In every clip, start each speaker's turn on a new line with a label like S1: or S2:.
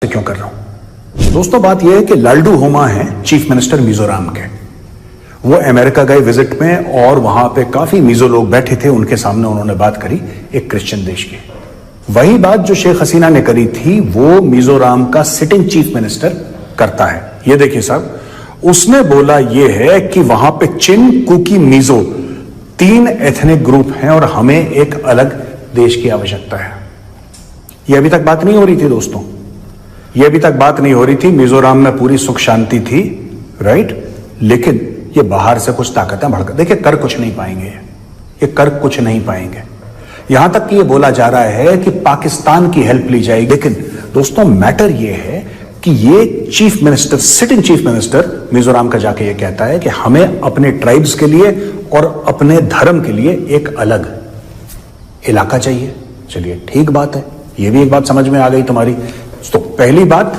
S1: क्यों कर रहा हूं दोस्तों। बात यह है कि लालडू होमा है चीफ मिनिस्टर मिजोरम के। वो अमेरिका गए विजिट में और वहां पे काफी मिजो लोग बैठे थे, उनके सामने उन्होंने बात करी एक क्रिश्चियन देश की। वही बात जो शेख हसीना ने करी थी वो मिजोरम का सिटिंग चीफ मिनिस्टर करता है। ये देखिए साहब, उसने बोला ये है कि वहां पे चिन, कुकी, मिजो 3 एथनिक ग्रुप हैं और हमें एक अलग देश की आवश्यकता है। यह अभी तक बात नहीं हो रही थी दोस्तों, ये अभी तक बात नहीं हो रही थी। मिजोरम में पूरी सुख शांति थी, राइट। लेकिन ये बाहर से कुछ ताकतें भड़क, देखिए कर कुछ नहीं पाएंगे, ये कर कुछ नहीं पाएंगे। यहां तक कि ये बोला जा रहा है कि पाकिस्तान की हेल्प ली जाएगी। लेकिन दोस्तों मैटर ये है कि ये chief minister, sitting chief minister Mizoram का जाके ये कहता है कि हमें अपने ट्राइब्स के लिए और अपने धर्म के लिए एक अलग इलाका चाहिए। चलिए ठीक बात है, ये भी एक बात समझ में आ गई तुम्हारी। तो पहली बात,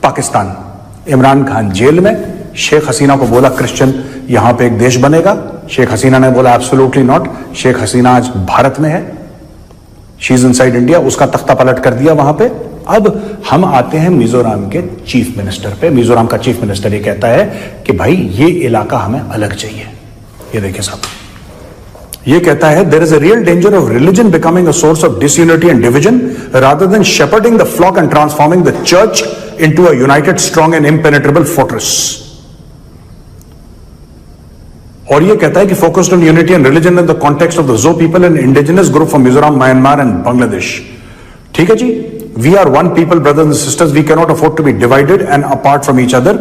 S1: पाकिस्तान, इमरान खान जेल में, शेख हसीना को बोला क्रिश्चियन यहां पे एक देश बनेगा। शेख हसीना ने बोला एब्सोल्युटली नॉट। शेख हसीना आज भारत में है, शी इज इनसाइड इंडिया, उसका तख्ता पलट कर दिया वहां पे। अब हम आते हैं मिजोरम के चीफ मिनिस्टर पे। मिजोरम का चीफ मिनिस्टर ये कहता है कि भाई ये इलाका हमें अलग चाहिए। ये देखिए साहब, ये कहता है there is a real danger of religion becoming a source of disunity and division rather than shepherding the flock and transforming the church into a united strong and impenetrable fortress. और ये कहता है कि focused on unity and religion in the context of the Zo people and indigenous group from Mizoram, Myanmar and Bangladesh. ठीक है जी, we are one people, brothers and sisters, we can not afford to be divided and apart from each other.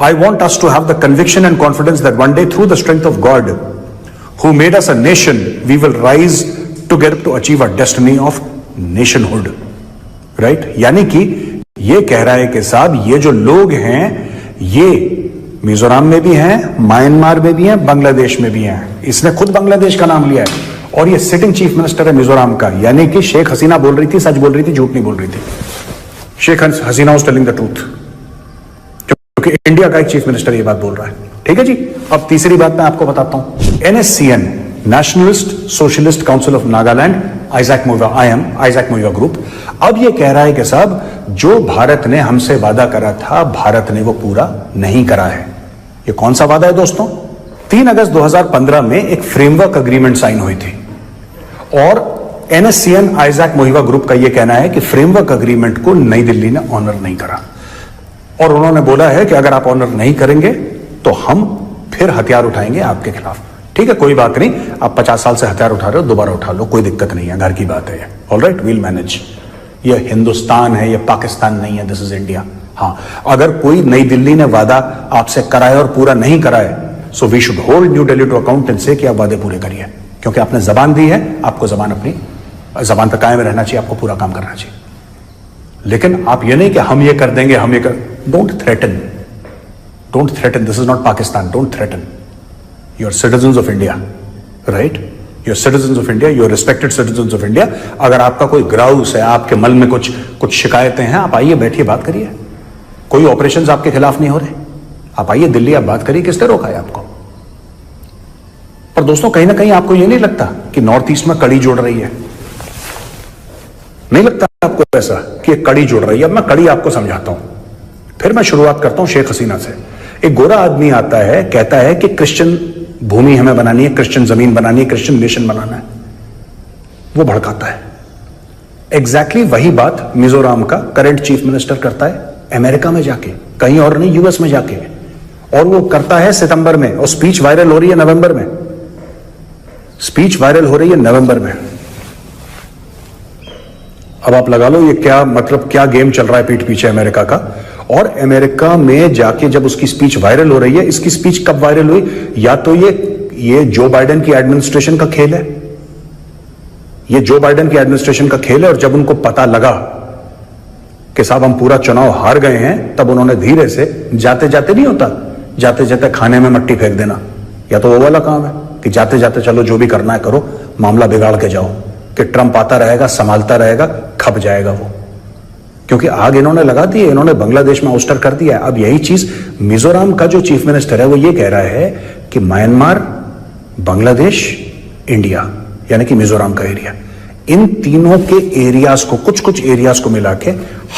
S1: I want us to have the conviction and confidence that one day through the strength of God who made us a nation, we will rise together to achieve our destiny of nationhood, right? यानी कि ये कह रहा है कि साहब ये जो लोग हैं ये मिजोरम में भी हैं, म्यांमार में भी हैं, बांग्लादेश में भी हैं। इसने खुद बांग्लादेश का नाम लिया है और ये सिटिंग चीफ मिनिस्टर है मिजोरम का। यानी कि शेख हसीना बोल रही थी, सच बोल रही थी, झूठ नहीं बोल रही थी। Sheikh Hasina was telling the truth, क्योंकि इंडिया का एक चीफ मिनिस्टर ये बात बोल रहा है। ठीक है जी। अब तीसरी बात मैं आपको बताता हूं। NSCN, nationalist socialist council of Nagaland, Isaac Muivah group, अब ये कह रहा है कि साहब जो भारत ने हमसे वादा करा था भारत ने वो पूरा नहीं करा है। ये कौन सा वादा है दोस्तों? 3 अगस्त 2015 में एक फ्रेमवर्क अग्रीमेंट साइन हुई थी और NSCN आइजैक मुइवा ग्रुप का यह कहना है कि फ्रेमवर्क अग्रीमेंट को नई दिल्ली ने ऑनर नहीं करा और उन्होंने बोला है कि अगर आप ऑनर नहीं करेंगे तो हम फिर हथियार उठाएंगे आपके खिलाफ। ठीक है, कोई बात नहीं, आप 50 साल से हथियार उठा रहे हो, दोबारा उठा लो, कोई दिक्कत नहीं है, घर की बात है। Alright, we'll manage. ये हिंदुस्तान है, ये पाकिस्तान नहीं है, दिस इज इंडिया। हाँ, अगर कोई नई दिल्ली ने वादा आपसे कराए और पूरा नहीं कराए, so we should hold New Delhi to account and say कि आप वादे पूरे करिए, क्योंकि आपने जबान दी है, आपको जबान अपनी जबान पर कायम रहना चाहिए, आपको पूरा काम करना चाहिए। लेकिन आप ये नहीं कि हम ये कर देंगे, हम ये कर, don't threaten, don't threaten, this is not Pakistan, don't threaten. You are citizens of India, right? You are citizens of India, you are respected citizens of India. अगर आपका कोई ग्राउस है, आपके मन में कुछ शिकायतें हैं, आप आइए, बैठिए, बात करिए। कोई ऑपरेशंस आपके खिलाफ नहीं हो रहे, आप आइए दिल्ली, आप बात करिए। किसने रोका है आपको? पर दोस्तों कहीं ना कहीं आपको ये नहीं लगता कि नॉर्थ ईस्ट में कड़ी जुड़ रही है? नहीं लगता आपको ऐसा कि एक कड़ी जुड़ रही है? अब मैं कड़ी आपको समझाता हूं, फिर मैं शुरुआत करता हूं शेख हसीना से। एक गोरा आदमी आता है, कहता है कि क्रिश्चियन भूमि हमें बनानी है, क्रिश्चियन जमीन बनानी है, क्रिश्चियन नेशन बनाना है। वो भड़काता है। एग्जैक्टली वही बात मिजोरम का करंट चीफ मिनिस्टर करता है अमेरिका में जाके, कहीं और नहीं, यूएस में जाके। और वो करता है सितंबर में, और स्पीच वायरल हो रही है नवंबर में। स्पीच वायरल हो रही है नवंबर में। अब आप लगा लो ये क्या मतलब, क्या गेम चल रहा है पीठ पीछे अमेरिका का। और अमेरिका में जाके जब उसकी स्पीच वायरल हो रही है, इसकी स्पीच कब वायरल हुई? या तो ये जो बाइडेन की एडमिनिस्ट्रेशन का खेल है, ये जो बाइडेन की एडमिनिस्ट्रेशन का खेल है। और जब उनको पता लगा कि साहब हम पूरा चुनाव हार गए हैं, तब उन्होंने धीरे से, जाते जाते नहीं होता, जाते जाते खाने में मट्टी फेंक देना, या तो वो वाला काम है कि जाते जाते चलो जो भी करना है करो, मामला बिगाड़ के जाओ, कि ट्रंप आता रहेगा, संभालता रहेगा, खप जाएगा वो। क्योंकि आग इन्होंने लगा दी है, इन्होंने बांग्लादेश में आउस्टर कर दिया है। अब यही चीज मिजोरम का जो चीफ मिनिस्टर है वो ये कह रहा है कि म्यांमार, बांग्लादेश, इंडिया, यानी कि मिजोरम का एरिया, इन तीनों के एरियाज को, कुछ कुछ एरियाज को मिला के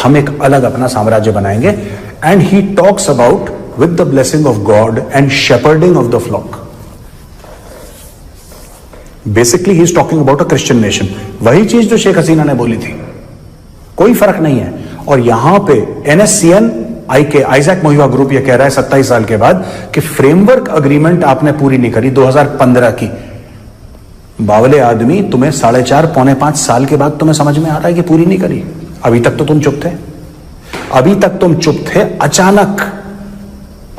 S1: हम एक अलग अपना साम्राज्य बनाएंगे. And he talks about with the blessing of God and shepherding of the flock. Basically he is talking about a Christian nation. वही चीज जो शेख हसीना ने बोली थी, कोई फर्क नहीं है. और यहां पे NSCN आइजैक मोहिबा ग्रुप ये कह रहा है 27 साल के बाद कि फ्रेमवर्क अग्रीमेंट आपने पूरी नहीं करी 2015 की. बावले आदमी, तुम्हें 4.5 पौने 5 साल के बाद तुम्हें समझ में आ रहा है कि पूरी नहीं करी. अभी तक तो तुम चुप थे, अभी तक तुम चुप थे.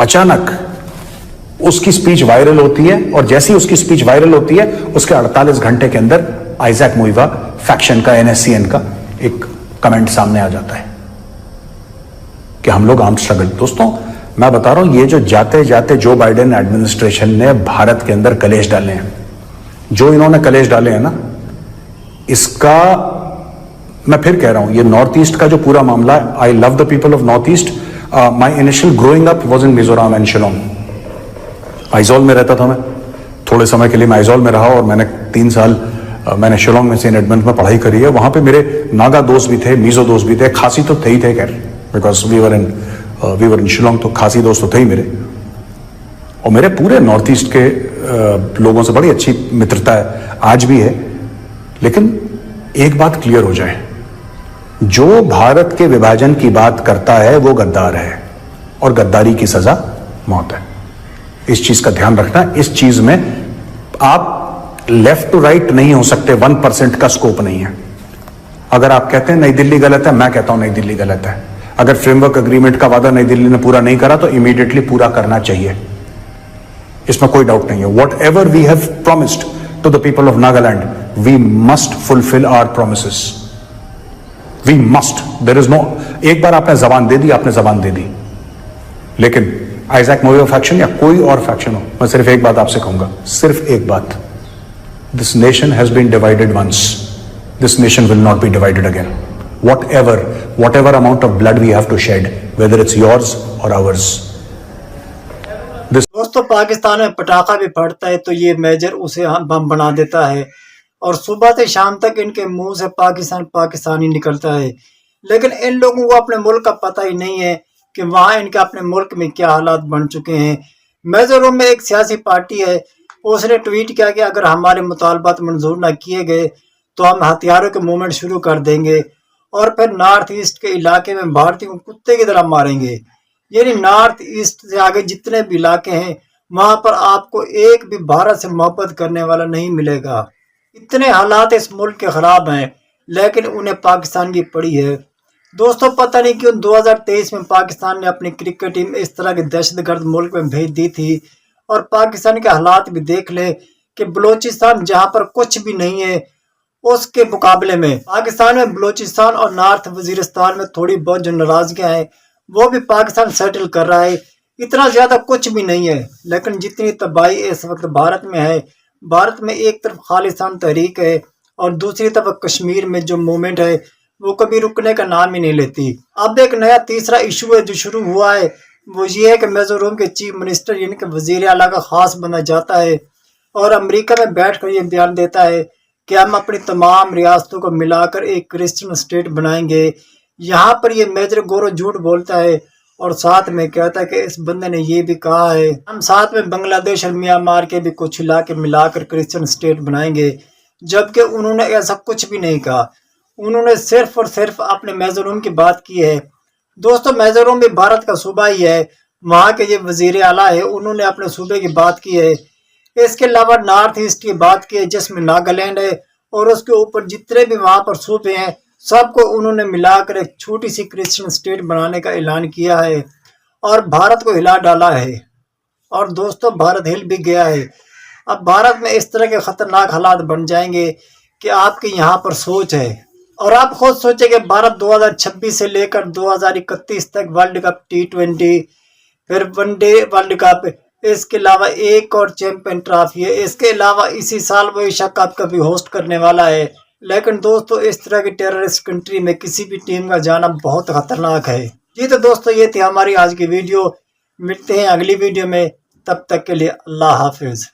S1: अचानक उसकी स्पीच वायरल होती है, और जैसी उसकी स्पीच वायरल होती है उसके 48 घंटे के अंदर आइजैक मोहिबा फैक्शन का, NSCN का एक कमेंट सामने आ जाता है कि हम लोग आर्म्ड स्ट्रगल. दोस्तों मैं बता रहा हूं, ये जो जाते जाते जो बाइडेन एडमिनिस्ट्रेशन ने भारत के अंदर कलेश डाले हैं, जो इन्होंने कलेश डाले हैं ना, इसका मैं फिर कह रहा हूं, ये नॉर्थ ईस्ट का जो पूरा मामला है. I love the people of north east. My initial growing up was in Mizoram and Shillong. Aizawl में रहता था मैं, थोड़े समय के लिए मैं आइजॉल में रहा, और मैंने 3 साल मैंने शिलोंग में सेंट एडमंड में पढ़ाई करी है. वहां पे मेरे नागा दोस्त भी थे, मिजो दोस्त भी थे, खासी तो थे ही थे खैर, बिकॉज वी वर इन शिलोंग, तो खासी दोस्त तो थे ही मेरे. और मेरे पूरे नॉर्थ ईस्ट के लोगों से बड़ी अच्छी मित्रता है, आज भी है. लेकिन एक बात क्लियर हो जाए, जो भारत के विभाजन की बात करता है वो गद्दार है, और गद्दारी की सजा मौत है. इस चीज का ध्यान रखना. इस चीज में आप लेफ्ट टू राइट नहीं हो सकते, 1% का स्कोप नहीं है. अगर आप कहते हैं नई दिल्ली गलत है, मैं कहता हूं नई दिल्ली गलत है. अगर फ्रेमवर्क अग्रीमेंट का वादा नई दिल्ली ने पूरा नहीं करा तो इमीडिएटली पूरा करना चाहिए, इसमें कोई डाउट नहीं है. Whatever we have promised to the people of Nagaland, we must fulfil our promises. We must. There is no, एक बार आपने जबान दे दी, आपने जबान दे दी. लेकिन आइजैक मोहिबा फैक्शन या कोई और फैक्शन हो, मैं सिर्फ एक बात आपसे कहूंगा, सिर्फ एक बात. This nation has been divided once. This nation will not be divided again. Whatever amount of blood we have to shed, whether it's yours or ours.
S2: दोस्तों पाकिस्तान में पटाखा भी फटता है तो ये मेजर उसे बम बना देता है, और सुबह से शाम तक इनके मुंह से पाकिस्तान ही निकलता है. लेकिन इन लोगों को अपने मुल्क का पता ही नहीं है कि वहाँ इनके अपने मुल्क में क्या हालात बन चुके हैं. मिजोरम में एक सियासी पार्टी है, उसने ट्वीट किया कि अगर हमारे मुतालबात मंजूर न किए गए तो हम हथियारों के मूवमेंट शुरू कर देंगे, और फिर नॉर्थ ईस्ट के इलाके में भारतीयों को कुत्ते की तरह मारेंगे. यानी नॉर्थ ईस्ट से आगे जितने भी इलाके हैं वहां पर आपको एक भी भारत से मोहब्बत करने वाला नहीं मिलेगा. इतने हालात इस मुल्क के खराब हैं, लेकिन उन्हें पाकिस्तान की पड़ी है. दोस्तों पता नहीं क्यों 2023 में पाकिस्तान ने अपनी क्रिकेट टीम इस तरह के दहशतगर्द मुल्क में भेज दी थी. और पाकिस्तान के हालात भी देख ले कि बलूचिस्तान जहां पर कुछ भी नहीं है, उसके मुकाबले में पाकिस्तान में बलूचिस्तान और नॉर्थ वजीरिस्तान में थोड़ी बहुत जो नाराजगियां हैं वो भी पाकिस्तान सेटल कर रहा है. इतना ज्यादा कुछ भी नहीं है, लेकिन जितनी तबाही इस वक्त भारत में है, भारत में एक तरफ खालिस्तान तहरीक है और दूसरी तरफ कश्मीर में जो मूवमेंट है वो कभी रुकने का नाम ही नहीं लेती. अब एक नया तीसरा इशू है जो शुरू हुआ है, वो ये है कि मिजोरम के चीफ मिनिस्टर यानी कि वजीर आला का खास बना जाता है और अमेरिका में बैठकर ये बयान देता है कि हम अपनी तमाम रियासतों को मिलाकर एक क्रिश्चियन स्टेट बनाएंगे. यहाँ पर ये मेजर गौरव झूठ बोलता है और साथ में कहता है कि इस बंदे ने ये भी कहा है हम साथ में बांग्लादेश और म्यांमार के भी कुछ इलाके मिलाकर क्रिश्चियन स्टेट बनाएंगे, जबकि उन्होंने ऐसा कुछ भी नहीं कहा. उन्होंने सिर्फ और सिर्फ अपने मिजोरम की बात की है. दोस्तों मिजोरम भी भारत का सूबा ही है, वहाँ के ये वजीर आला है, उन्होंने अपने सूबे की बात की है. इसके अलावा नॉर्थ ईस्ट की बात की है जिसमें नागालैंड है, और उसके ऊपर जितने भी वहाँ पर सूबे हैं सबको उन्होंने मिलाकर एक छोटी सी क्रिश्चियन स्टेट बनाने का ऐलान किया है और भारत को हिला डाला है. और दोस्तों भारत हिल भी गया है. अब भारत में इस तरह के खतरनाक हालात बन जाएंगे कि आपकी यहाँ पर सोच है. और आप खुद सोचें कि भारत 2026 से लेकर 2031 तक वर्ल्ड कप T20, फिर वनडे वर्ल्ड कप, इसके अलावा एक और चैंपियन ट्रॉफी है, इसके अलावा इसी साल वो एशिया कप का भी होस्ट करने वाला है. लेकिन दोस्तों इस तरह की टेररिस्ट कंट्री में किसी भी टीम का जाना बहुत खतरनाक है. जी तो दोस्तों ये थी हमारी आज की वीडियो. मिलते हैं अगली वीडियो में, तब तक के लिए अल्लाह हाफिज.